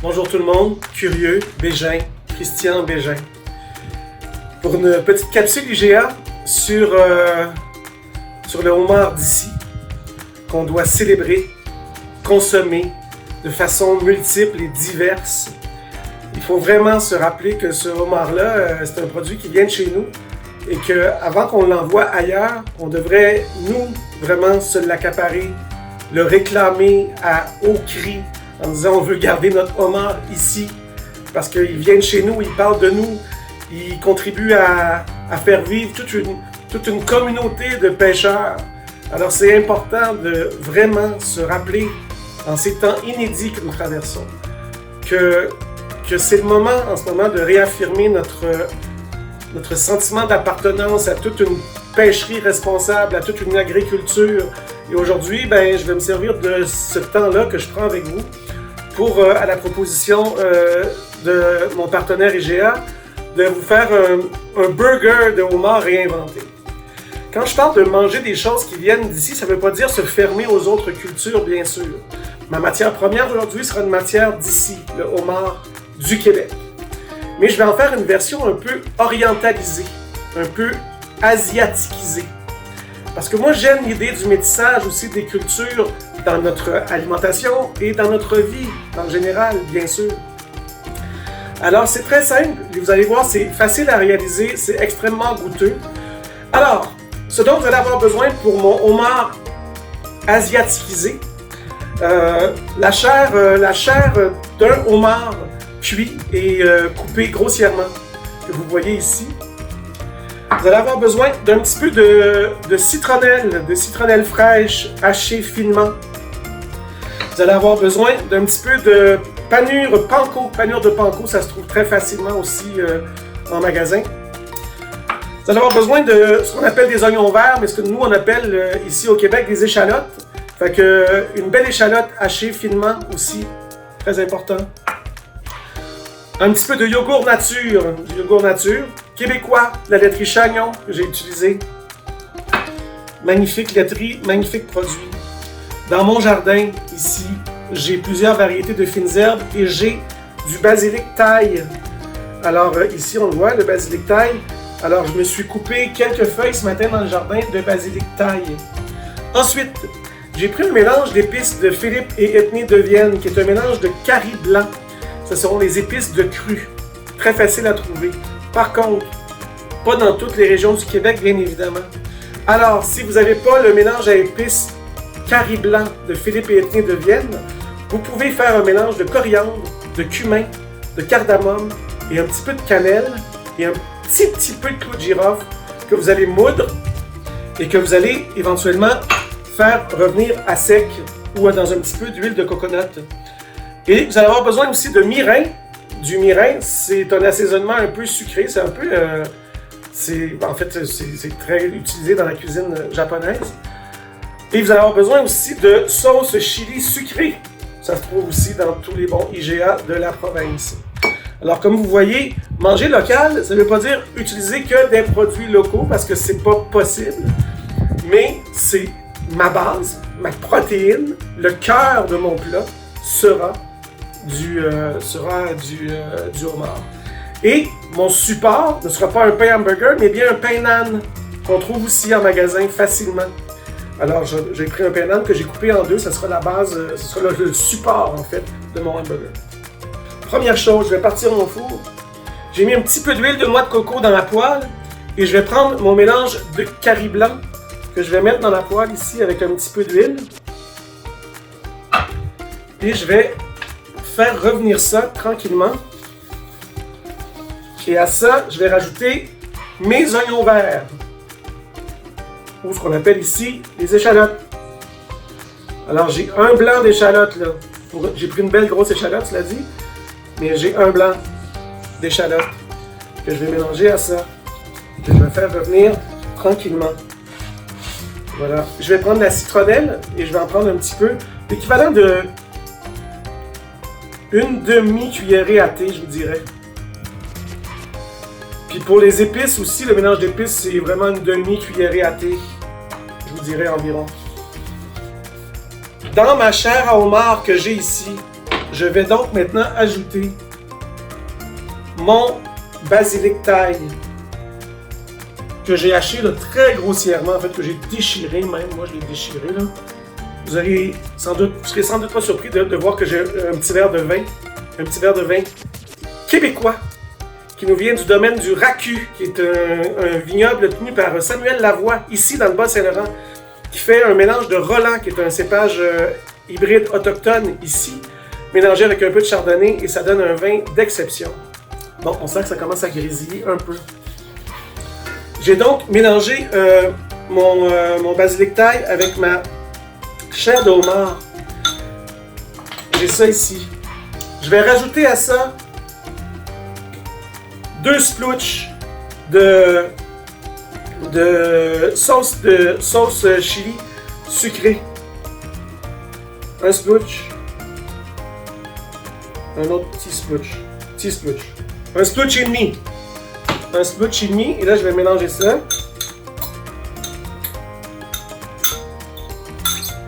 Bonjour tout le monde, Curieux, Bégin, Christian Bégin. Pour une petite capsule IGA sur le homard d'ici, qu'on doit célébrer, consommer de façon multiple et diverse. Il faut vraiment se rappeler que ce homard-là, c'est un produit qui vient de chez nous et qu'avant qu'on l'envoie ailleurs, on devrait, nous, vraiment se l'accaparer, le réclamer à haut cri en disant on veut garder notre homard ici parce qu'il vient de chez nous, il parle de nous, il contribue à faire vivre toute une communauté de pêcheurs. Alors c'est important de vraiment se rappeler en ces temps inédits que nous traversons que c'est le moment en ce moment de réaffirmer notre sentiment d'appartenance à toute une pêcherie responsable, à toute une agriculture. Et aujourd'hui, je vais me servir de ce temps-là que je prends avec vous pour, à la proposition de mon partenaire IGA, de vous faire un burger de homard réinventé. Quand je parle de manger des choses qui viennent d'ici, ça ne veut pas dire se fermer aux autres cultures, bien sûr. Ma matière première aujourd'hui sera une matière d'ici, le homard du Québec. Mais je vais en faire une version un peu orientalisée, un peu asiatisée. Parce que moi, j'aime l'idée du métissage aussi des cultures dans notre alimentation et dans notre vie en général, bien sûr. Alors, c'est très simple. Vous allez voir, c'est facile à réaliser, c'est extrêmement goûteux. Alors, ce dont vous allez avoir besoin pour mon homard asiatisé, la chair d'un homard cuit et coupé grossièrement, que vous voyez ici. Vous allez avoir besoin d'un petit peu de citronnelle fraîche hachée finement. Vous allez avoir besoin d'un petit peu de panure de panko, ça se trouve très facilement aussi en magasin. Vous allez avoir besoin de ce qu'on appelle des oignons verts, mais ce que nous on appelle ici au Québec des échalotes. Fait que une belle échalote hachée finement aussi, très important. Un petit peu de yogourt nature, québécois, la laiterie Chagnon que j'ai utilisée. Magnifique laiterie, magnifique produit. Dans mon jardin, ici, j'ai plusieurs variétés de fines herbes et j'ai du basilic thaï. Alors ici, on le voit, le basilic thaï. Alors je me suis coupé quelques feuilles ce matin dans le jardin de basilic thaï. Ensuite, j'ai pris un mélange d'épices de Philippe et Ethnie de Vienne, qui est un mélange de curry blanc. Ce seront les épices de cru, très facile à trouver. Par contre, pas dans toutes les régions du Québec, bien évidemment. Alors, si vous n'avez pas le mélange à épices curry blanc de Philippe et Ethnie de Vienne, vous pouvez faire un mélange de coriandre, de cumin, de cardamome et un petit peu de cannelle et un petit peu de clou de girofle que vous allez moudre et que vous allez éventuellement faire revenir à sec ou dans un petit peu d'huile de coconut. Et vous allez avoir besoin aussi de mirin. Du mirin, c'est un assaisonnement un peu sucré, c'est un peu... c'est très utilisé dans la cuisine japonaise. Et vous allez avoir besoin aussi de sauce chili sucrée. Ça se trouve aussi dans tous les bons IGA de la province. Alors comme vous voyez, manger local, ça ne veut pas dire utiliser que des produits locaux parce que c'est pas possible. Mais c'est ma base, ma protéine, le cœur de mon plat sera du homard. Et mon support ne sera pas un pain hamburger, mais bien un pain naan qu'on trouve aussi en magasin facilement. Alors j'ai pris un pain naan que j'ai coupé en deux, ça sera la base, ce sera le support en fait de mon hamburger. Première chose, je vais partir mon four. J'ai mis un petit peu d'huile de noix de coco dans la poêle et je vais prendre mon mélange de curry blanc que je vais mettre dans la poêle ici avec un petit peu d'huile. Et je vais faire revenir ça tranquillement. Et à ça, je vais rajouter mes oignons verts, ou ce qu'on appelle ici les échalotes. Alors j'ai un blanc d'échalote là. J'ai pris une belle grosse échalote, cela dit, mais j'ai un blanc d'échalote que je vais mélanger à ça, que je vais faire revenir tranquillement. Voilà. Je vais prendre la citronnelle et je vais en prendre un petit peu, l'équivalent de une demi-cuillerée à thé, je vous dirais. Puis pour les épices aussi, le mélange d'épices, c'est vraiment une demi-cuillerée à thé, je vous dirais environ. Dans ma chair à homard que j'ai ici, je vais donc maintenant ajouter mon basilic thaï que j'ai haché là, très grossièrement, en fait, que j'ai déchiré même. Moi, je l'ai déchiré là. Vous serez sans doute pas surpris de voir que j'ai un petit verre de vin québécois qui nous vient du domaine du Racu, qui est un vignoble tenu par Samuel Lavoie, ici dans le Bas-Saint-Laurent, qui fait un mélange de Roland, qui est un cépage hybride autochtone ici, mélangé avec un peu de chardonnay, et ça donne un vin d'exception. Bon, on sent que ça commence à grésiller un peu. J'ai donc mélangé mon basilic thaï avec ma chair de homard. J'ai ça ici. Je vais rajouter à ça 2 splouches de sauce chili sucrée. Un splouch. Un autre petit splouch. Un splouch et demi. Et là, je vais mélanger ça.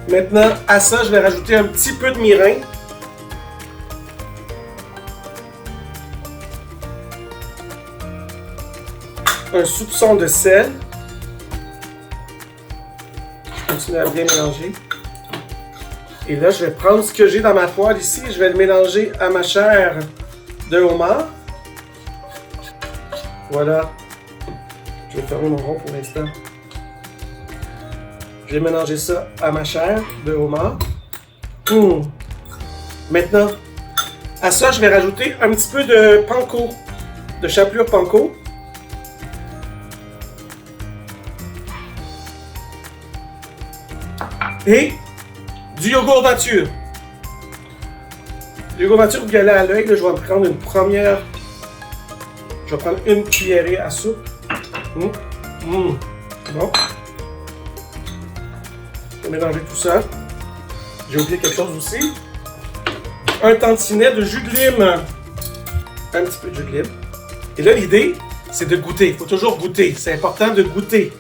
Maintenant, à ça, je vais rajouter un petit peu de mirin. Un soupçon de sel. Je continue à bien mélanger. Et là, je vais prendre ce que j'ai dans ma poêle ici. Je vais le mélanger à ma chair de homard. Voilà. Je vais fermer mon rond pour l'instant. Je vais mélanger ça à ma chair de homard. Maintenant, à ça, je vais rajouter un petit peu de panko, de chapelure panko. Et du yogourt nature. Le yogourt nature, vous y allez à l'œil, je vais en prendre une première. Je vais prendre une cuillerée à soupe. Bon. Je vais mélanger tout ça. J'ai oublié quelque chose aussi. Un tantinet de jus de lime. Un petit peu de jus de lime. Et là, l'idée, c'est de goûter. Il faut toujours goûter. C'est important de goûter.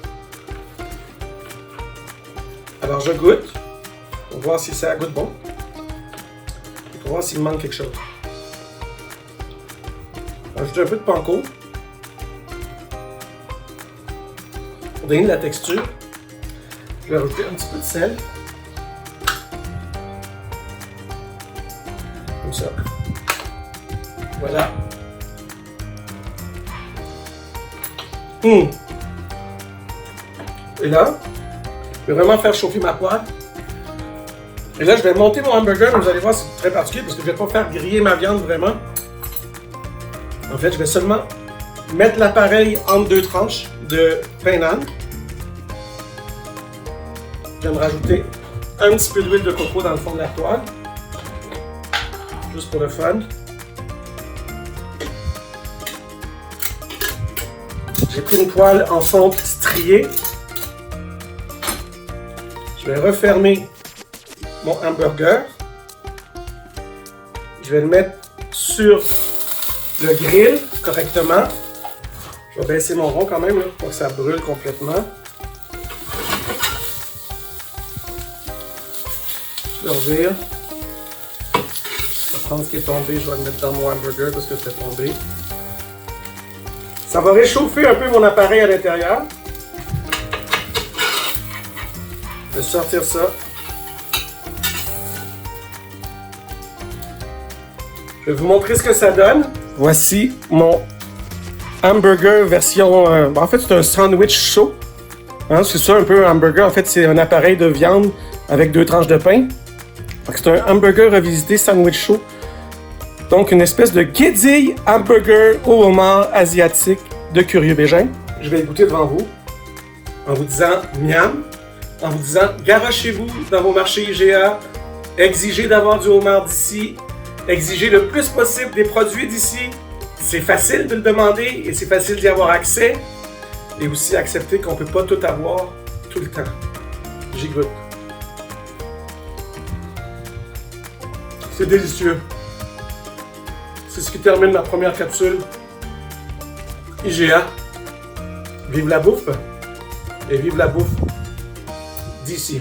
Alors, je goûte. Pour voir si ça goûte bon. Et pour voir s'il manque quelque chose. Ajouter un peu de panko. Pour donner de la texture. Je vais rajouter un petit peu de sel. Comme ça. Voilà. Et là, je vais vraiment faire chauffer ma poêle. Et là, je vais monter mon hamburger. Vous allez voir, c'est très particulier parce que je ne vais pas faire griller ma viande vraiment. En fait, je vais seulement mettre l'appareil entre 2 tranches de pain d'âne. Je vais me rajouter un petit peu d'huile de coco dans le fond de la poêle. Juste pour le fun. J'ai pris une poêle en fonte striée. Je vais refermer mon hamburger. Je vais le mettre sur le grill correctement. Je vais baisser mon rond quand même là, pour que ça brûle complètement. Je vais revire. Je vais prendre ce qui est tombé, je vais le mettre dans mon hamburger parce que c'est tombé. Ça va réchauffer un peu mon appareil à l'intérieur. Je vais sortir ça. Je vais vous montrer ce que ça donne. Voici mon hamburger version... en fait, c'est un sandwich chaud. Hein, c'est ça un peu un hamburger. En fait, c'est un appareil de viande avec 2 tranches de pain. C'est un hamburger revisité sandwich chaud. Donc, une espèce de guédille hamburger au homard asiatique de Curieux Bégin. Je vais le goûter devant vous en vous disant miam, en vous disant garochez-vous dans vos marchés IGA, exigez d'avoir du homard d'ici, exigez le plus possible des produits d'ici. C'est facile de le demander et c'est facile d'y avoir accès. Et aussi accepter qu'on ne peut pas tout avoir tout le temps. J'y goûte. C'est délicieux. C'est ce qui termine ma première capsule IGA. Vive la bouffe et vive la bouffe d'ici.